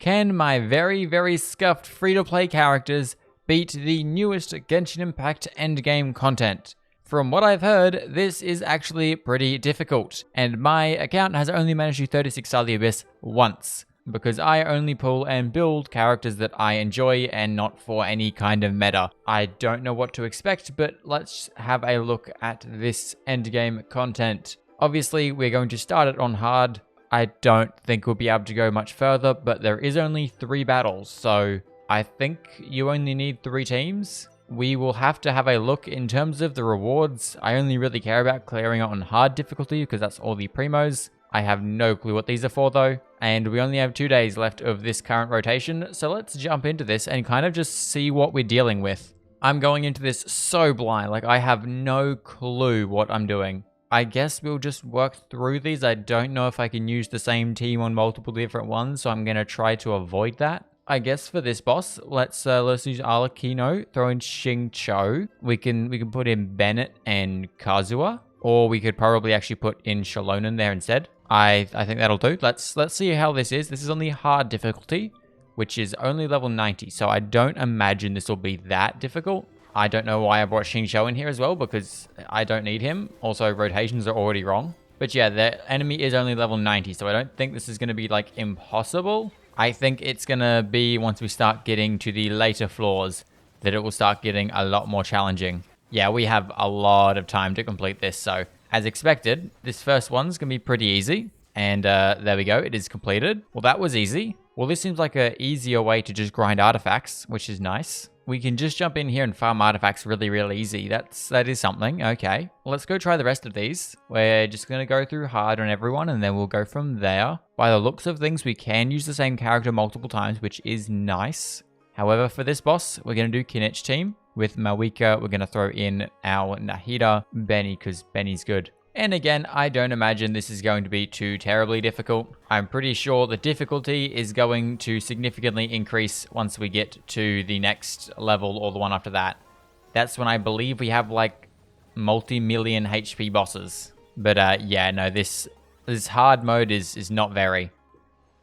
Can my very scuffed free-to-play characters beat the newest Genshin Impact endgame content? From what I've heard, this is actually pretty difficult, and my account has only managed to 36 Star the Abyss once, because I only pull and build characters that I enjoy and not for any kind of meta. I don't know what to expect, but let's have a look at this endgame content. Obviously, we're going to start it on hard. I don't think we'll be able to go much further, but there is only 3 battles, so I think you only need 3 teams. We will have to have a look in terms of the rewards. I only really care about clearing it on hard difficulty because that's all the primos. I have no clue what these are for though, and we only have 2 days left of this current rotation, so let's jump into this and kind of just see what we're dealing with. I'm going into this so blind, like I have no clue what I'm doing. I guess we'll just work through these. I don't know if I can use the same team on multiple different ones, so I'm going to try to avoid that. I guess for this boss, let's use Alakino, throw in Xingqiu. We can put in Bennett and Kazuha, or we could probably actually put in Shalonen there instead. I think that'll do. Let's see how this is. This is on the hard difficulty, which is only level 90, so I don't imagine this will be that difficult. I don't know why I brought Xingqiu in here as well, because I don't need him. Also, rotations are already wrong. But yeah, the enemy is only level 90, so I don't think this is going to be, like, impossible. I think it's going to be, once we start getting to the later floors, that it will start getting a lot more challenging. Yeah, we have a lot of time to complete this, so as expected, this first one's going to be pretty easy. And there we go, it is completed. Well, that was easy. Well, this seems like an easier way to just grind artifacts, which is nice. We can just jump in here and farm artifacts really easy. That is something. Okay. Well, let's go try the rest of these. We're just going to go through hard on everyone, and then we'll go from there. By the looks of things, we can use the same character multiple times, which is nice. However, for this boss, we're going to do Kinich team. With Mawika, we're going to throw in our Nahida, Benny, because Benny's good. And again, I don't imagine this is going to be too terribly difficult. I'm pretty sure the difficulty is going to significantly increase once we get to the next level or the one after that. That's when I believe we have like multi-million HP bosses. But yeah, no, this hard mode is not very.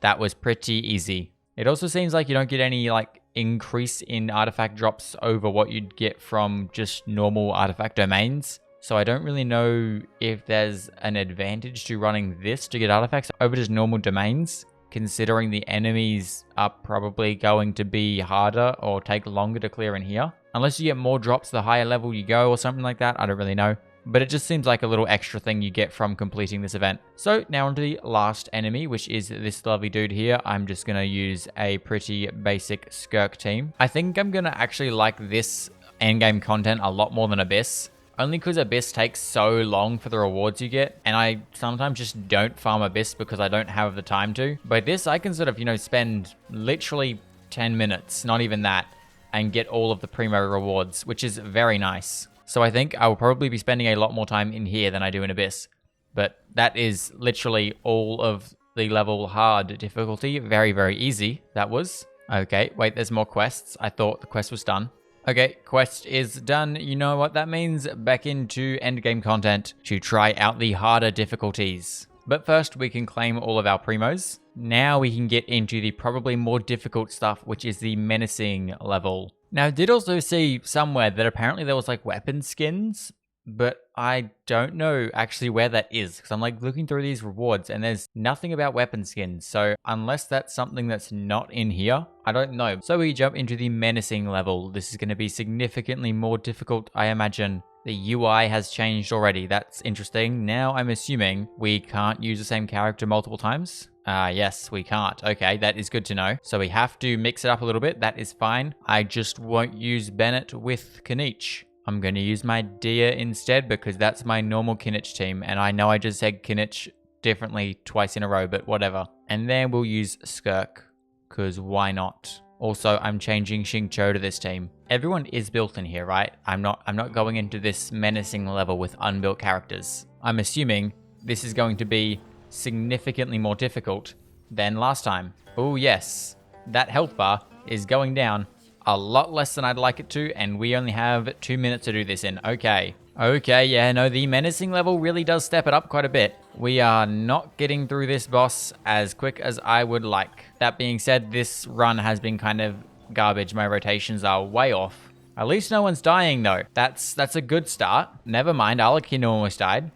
That was pretty easy. It also seems like you don't get any like increase in artifact drops over what you'd get from just normal artifact domains. So I don't really know if there's an advantage to running this to get artifacts over just normal domains, considering the enemies are probably going to be harder or take longer to clear in here. Unless you get more drops the higher level you go or something like that, I don't really know. But it just seems like a little extra thing you get from completing this event. So now onto the last enemy, which is this lovely dude here. I'm just going to use a pretty basic Skirk team. I think I'm going to actually like this endgame content a lot more than Abyss. Only because Abyss takes so long for the rewards you get, and I sometimes just don't farm Abyss because I don't have the time to. But this, I can sort of, spend literally 10 minutes, not even that, and get all of the primo rewards, which is very nice. So I think I will probably be spending a lot more time in here than I do in Abyss. But that is literally all of the level hard difficulty. Very easy, that was. Okay, wait, there's more quests. I thought the quest was done. Okay, quest is done. You know what that means? Back into endgame content to try out the harder difficulties. But first, we can claim all of our primos. Now we can get into the probably more difficult stuff, which is the menacing level. Now, I did also see somewhere that apparently there was like weapon skins, but I don't know actually where that is, because I'm like looking through these rewards and there's nothing about weapon skins. So unless that's something that's not in here, I don't know. So we jump into the menacing level. This is going to be significantly more difficult, I imagine. The UI has changed already. That's interesting. Now I'm assuming we can't use the same character multiple times. Yes, we can't. Okay, that is good to know. So we have to mix it up a little bit. That is fine. I just won't use Bennett with Kinich. I'm going to use my Dia instead because that's my normal Kinich team. And I know I just said Kinich differently twice in a row, but whatever. And then we'll use Skirk, because why not? Also, I'm changing Xingqiu to this team. Everyone is built in here, right? I'm not going into this menacing level with unbuilt characters. I'm assuming this is going to be significantly more difficult than last time. Oh yes, that health bar is going down a lot less than I'd like it to, and we only have 2 minutes to do this in. Okay, Okay, yeah, no, the menacing level really does step it up quite a bit. We are not getting through this boss as quick as I would like. That being said, this run has been kind of garbage. My rotations are way off. At least no one's dying, though. That's a good start. Never mind, Alakino almost died.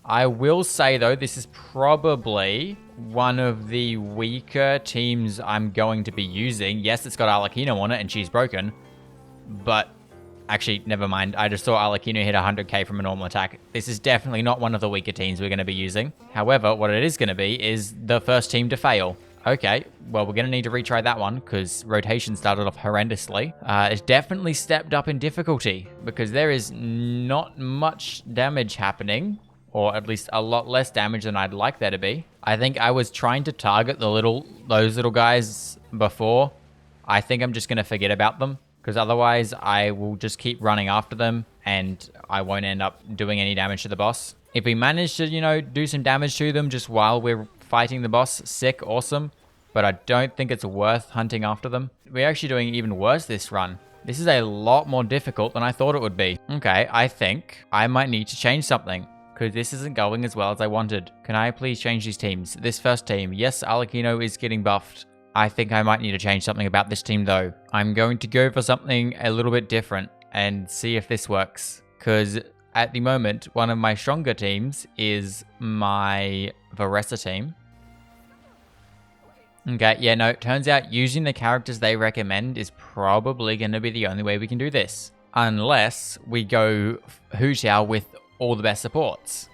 I will say, though, this is probably one of the weaker teams I'm going to be using. Yes, it's got Alakino on it, and she's broken. But, actually, never mind. I just saw Alakino hit 100k from a normal attack. This is definitely not one of the weaker teams we're going to be using. However, what it is going to be is the first team to fail. Okay, well, we're going to need to retry that one because rotation started off horrendously. It's definitely stepped up in difficulty because there is not much damage happening. Or at least a lot less damage than I'd like there to be. I think I was trying to target those little guys before. I think I'm just going to forget about them. Because otherwise I will just keep running after them. And I won't end up doing any damage to the boss. If we manage to, do some damage to them just while we're fighting the boss, sick, awesome. But I don't think it's worth hunting after them. We're actually doing even worse this run. This is a lot more difficult than I thought it would be. Okay, I think I might need to change something. Because this isn't going as well as I wanted. Can I please change these teams? This first team, yes, Alakino is getting buffed. I think I might need to change something about this team though. I'm going to go for something a little bit different and see if this works. Because at the moment, one of my stronger teams is my Varessa team. Okay, yeah, no, it turns out using the characters they recommend is probably going to be the only way we can do this. Unless we go Hu Xiao with all the best supports.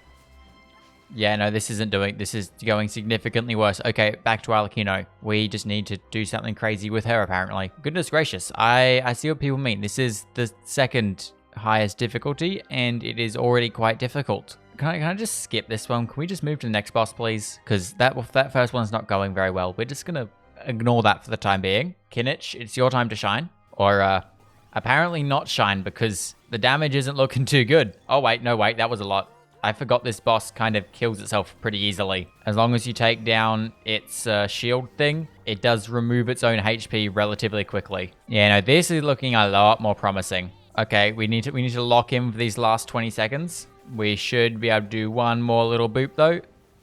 Yeah, no, this is going significantly worse. Okay, back to Alakino. We just need to do something crazy with her, apparently. Goodness gracious, I see what people mean. This is the second highest difficulty, and it is already quite difficult. Can I just skip this one? Can we just move to the next boss, please? Because that first one's not going very well. We're just going to ignore that for the time being. Kinich, it's your time to shine. Or, apparently not shine because the damage isn't looking too good. Oh, wait, no, wait, that was a lot. I forgot this boss kind of kills itself pretty easily. As long as you take down its shield thing, it does remove its own HP relatively quickly. Yeah, no, this is looking a lot more promising. Okay, we need to lock in for these last 20 seconds. We should be able to do one more little boop though.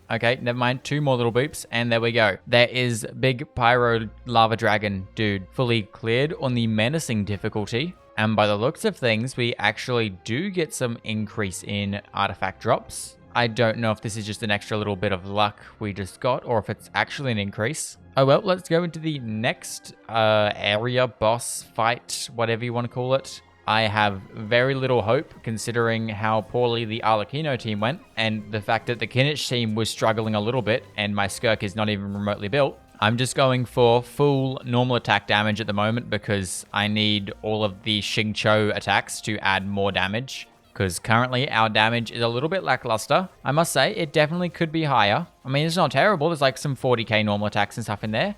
Okay, never mind. 2 more little boops, and there we go. There is Big Pyro Lava Dragon dude fully cleared on the menacing difficulty. And by the looks of things, we actually do get some increase in artifact drops. I don't know if this is just an extra little bit of luck we just got, or if it's actually an increase. Oh well, let's go into the next area, boss, fight, whatever you want to call it. I have very little hope considering how poorly the Alakino team went and the fact that the Kinich team was struggling a little bit and my Skirk is not even remotely built. I'm just going for full normal attack damage at the moment because I need all of the Xingqiu attacks to add more damage because currently our damage is a little bit lackluster. I must say it definitely could be higher. I mean, it's not terrible. There's like some 40k normal attacks and stuff in there.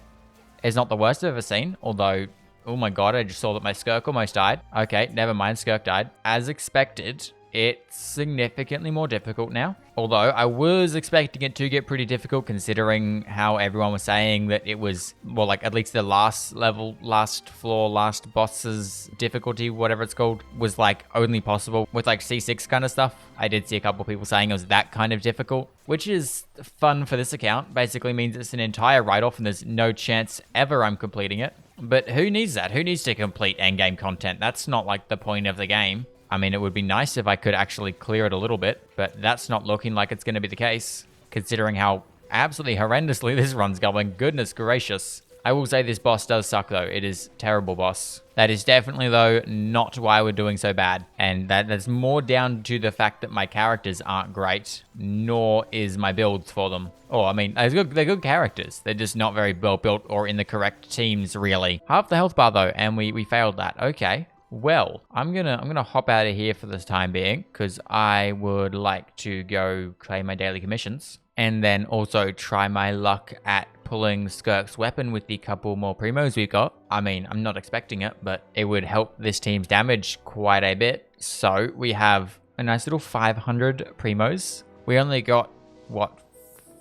It's not the worst I've ever seen, although... Oh my god, I just saw that my Skirk almost died. Okay, never mind, Skirk died. As expected, it's significantly more difficult now. Although, I was expecting it to get pretty difficult considering how everyone was saying that it was, well, like, at least the last level, last floor, last boss's difficulty, whatever it's called, was, like, only possible with, like, C6 kind of stuff. I did see a couple people saying it was that kind of difficult, which is fun for this account. Basically means it's an entire write-off and there's no chance ever I'm completing it. But who needs that? Who needs to complete endgame content? That's not like the point of the game. I mean, it would be nice if I could actually clear it a little bit, but that's not looking like it's going to be the case, considering how absolutely horrendously this run's going. Goodness gracious. I will say this boss does suck, though. It is terrible boss. That is definitely, though, not why we're doing so bad. And that's more down to the fact that my characters aren't great, nor is my builds for them. Oh, I mean, they're good characters. They're just not very well built or in the correct teams, really. Half the health bar, though, and we failed that. Okay. Well, I'm gonna hop out of here for this time being, because I would like to go claim my daily commissions. And then also try my luck at pulling Skirk's weapon with the couple more primos we've got. I mean, I'm not expecting it, but it would help this team's damage quite a bit. So we have a nice little 500 primos. We only got, what,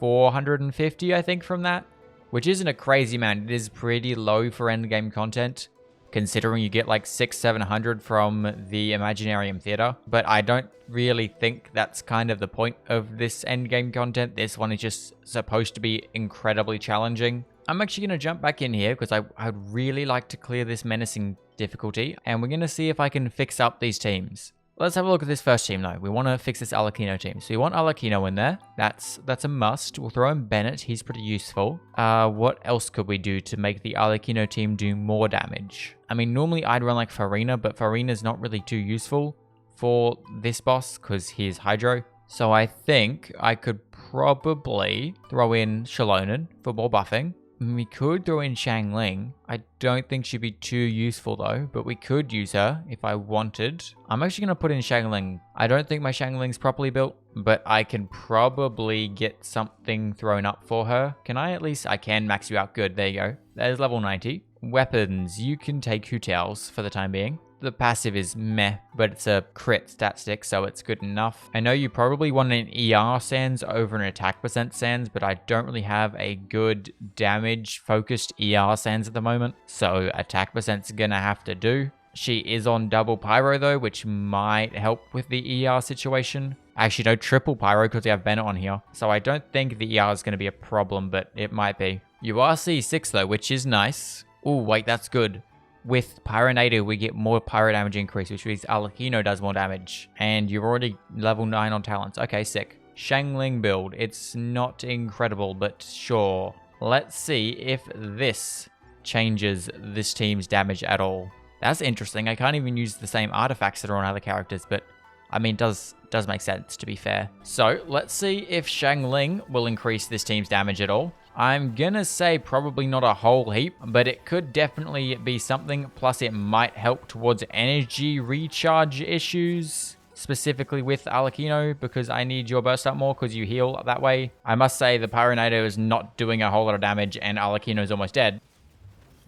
450, I think, from that? Which isn't a crazy amount. It is pretty low for endgame content. considering you get like 600-700 from the Imaginarium Theater. But I don't really think that's kind of the point of this endgame content. This one is just supposed to be incredibly challenging. I'm actually going to jump back in here because I'd really like to clear this menacing difficulty, and we're going to see if I can fix up these teams. Let's have a look at this first team though. We want to fix this Alecchino team. So we want Alecchino in there. That's a must. We'll throw in Bennett. He's pretty useful. What else could we do to make the Alecchino team do more damage? I mean, normally I'd run like Farina, but Farina's not really too useful for this boss because he's Hydro. So I think I could probably throw in Shalonen for more buffing. We could throw in Xiangling. I don't think she'd be too useful though, but we could use her if I wanted. I'm actually going to put in Xiangling. I don't think my Xiangling's properly built, but I can probably get something thrown up for her. Can I at least? I can max you out. Good. There you go. There's level 90. Weapons. You can take Hutels for the time being. The passive is meh, but it's a crit stat stick, so it's good enough. I know you probably want an ER sans over an attack percent sans, but I don't really have a good damage focused ER sans at the moment, so attack percent's gonna have to do. She is on double pyro though, which might help with the ER situation. Actually, no, triple pyro because we have Bennett on here, so I don't think the ER is gonna be a problem, but it might be. You are C6 though, which is nice. Oh, wait, that's good. With Pyronator, we get more pyro damage increase, which means Alecchino does more damage. And you're already level 9 on talents. Okay, sick. Xiangling build. It's not incredible, but sure. Let's see if this changes this team's damage at all. That's interesting. I can't even use the same artifacts that are on other characters, but I mean, does make sense, to be fair. So let's see if Xiangling will increase this team's damage at all. I'm gonna say probably not a whole heap, but it could definitely be something. Plus it might help towards energy recharge issues, specifically with Alecchino, because I need your burst up more because you heal that way. I must say the Pyronator is not doing a whole lot of damage and Alecchino is almost dead.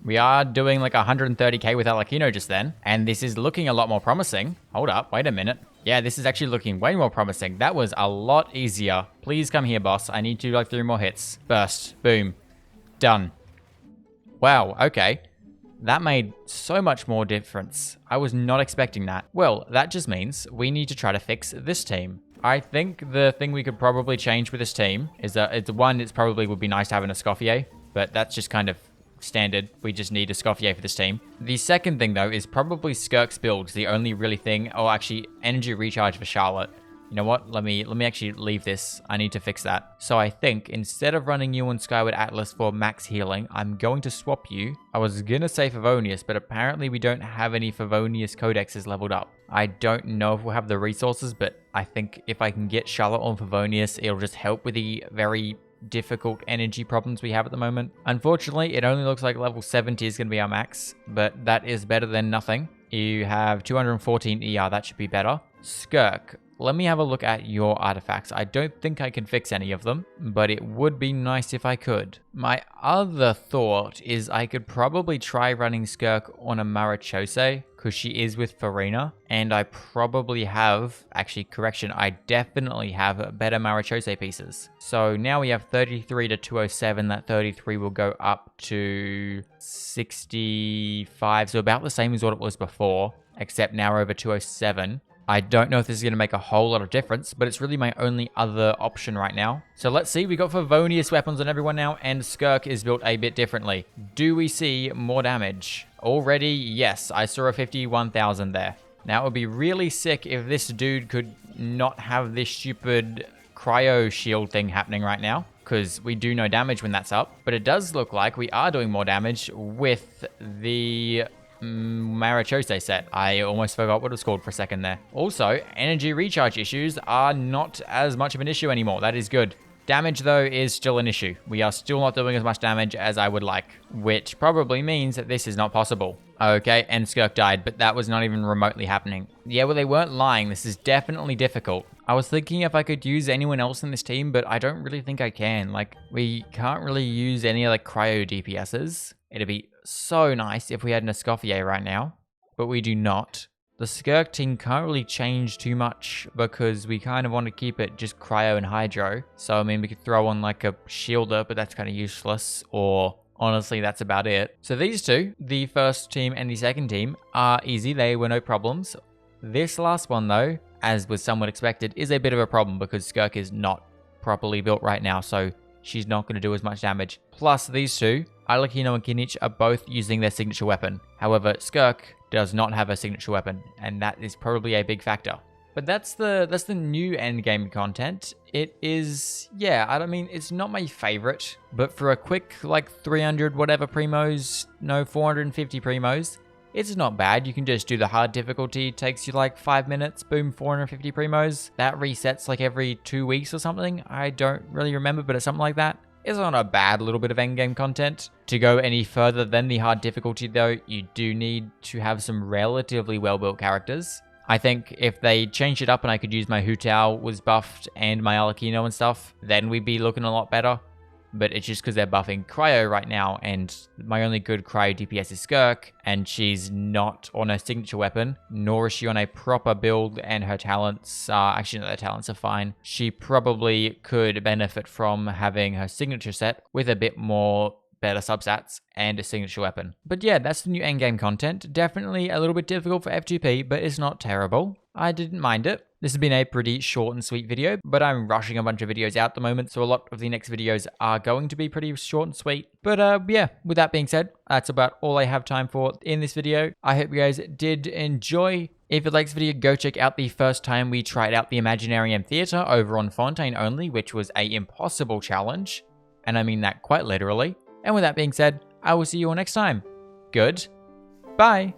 We are doing like 130k with Alecchino just then, and this is looking a lot more promising. Hold up, wait a minute. Yeah, this is actually looking way more promising. That was a lot easier. Please come here, boss. I need to do like 3 more hits. Burst. Boom. Done. Wow, okay. That made so much more difference. I was not expecting that. Well, that just means we need to try to fix this team. I think the thing we could probably change with this team is that it's probably would be nice to have an Escoffier, but that's just kind of standard. We just need a Escoffier for this team. The second thing though is probably Skirk's build. The only really thing, oh actually energy recharge for Charlotte. You know what? Let me actually leave this. I need to fix that. So I think instead of running you on Skyward Atlas for max healing, I'm going to swap you. I was gonna say Favonius, but apparently we don't have any Favonius codexes leveled up. I don't know if we'll have the resources, but I think if I can get Charlotte on Favonius, it'll just help with the very difficult energy problems we have at the moment. Unfortunately, it only looks like level 70 is going to be our max, but that is better than nothing. You have 214 ER, that should be better. Skirk, let me have a look at your artifacts. I don't think I can fix any of them, but it would be nice if I could. My other thought is I could probably try running Skirk on a Marachose, because she is with Farina, and I probably have, actually correction, I definitely have better Marachose pieces. So now we have 33 to 207, that 33 will go up to 65, so about the same as what it was before, except now we're over 207. I don't know if this is going to make a whole lot of difference, but it's really my only other option right now. So let's see, we got Favonius weapons on everyone now, and Skirk is built a bit differently. Do we see more damage? Already, yes, I saw a 51,000 there. Now it would be really sick if this dude could not have this stupid cryo shield thing happening right now, because we do no damage when that's up. But it does look like we are doing more damage with the Marachose set. I almost forgot what it was called for a second there. Also, energy recharge issues are not as much of an issue anymore. That is good. Damage, though, is still an issue. We are still not doing as much damage as I would like, which probably means that this is not possible. Okay, and Skirk died, but that was not even remotely happening. Yeah, well, they weren't lying. This is definitely difficult. I was thinking if I could use anyone else in this team, but I don't really think I can. Like, we can't really use any like cryo DPSs. It'd be so nice if we had an Escoffier right now, but we do not. The Skirk team can't really change too much because we kind of want to keep it just cryo and hydro. So, I mean, we could throw on like a shielder, but that's kind of useless. Or honestly, that's about it. So these two, the first team and the second team, are easy. They were no problems. This last one, though, as was somewhat expected, is a bit of a problem because Skirk is not properly built right now, so she's not going to do as much damage. Plus, these two, Alikino and Kinich, are both using their signature weapon. However, Skirk does not have a signature weapon, and that is probably a big factor. But that's the new endgame content. It is, yeah, I don't mean, it's not my favorite, but for a quick, like, 300 whatever primos, no, 450 primos, it's not bad. You can just do the hard difficulty, takes you like 5 minutes, boom, 450 primos. That resets like every 2 weeks or something. I don't really remember, but it's something like that. It's not a bad little bit of endgame content. To go any further than the hard difficulty though, you do need to have some relatively well-built characters. I think if they changed it up and I could use my Hu Tao was buffed and my Alikino and stuff, then we'd be looking a lot better. But it's just because they're buffing Cryo right now, and my only good Cryo DPS is Skirk, and she's not on her signature weapon, nor is she on a proper build, and her talents are, actually no, her talents are fine. She probably could benefit from having her signature set with a bit more better substats and a signature weapon. But yeah, that's the new endgame content. Definitely a little bit difficult for F2P, but it's not terrible. I didn't mind it. This has been a pretty short and sweet video, but I'm rushing a bunch of videos out at the moment, so a lot of the next videos are going to be pretty short and sweet. But yeah, with that being said, that's about all I have time for in this video. I hope you guys did enjoy. If you liked this video, go check out the first time we tried out the Imaginarium Theatre over on Fontaine only, which was a impossible challenge. And I mean that quite literally. And with that being said, I will see you all next time. Good. Bye.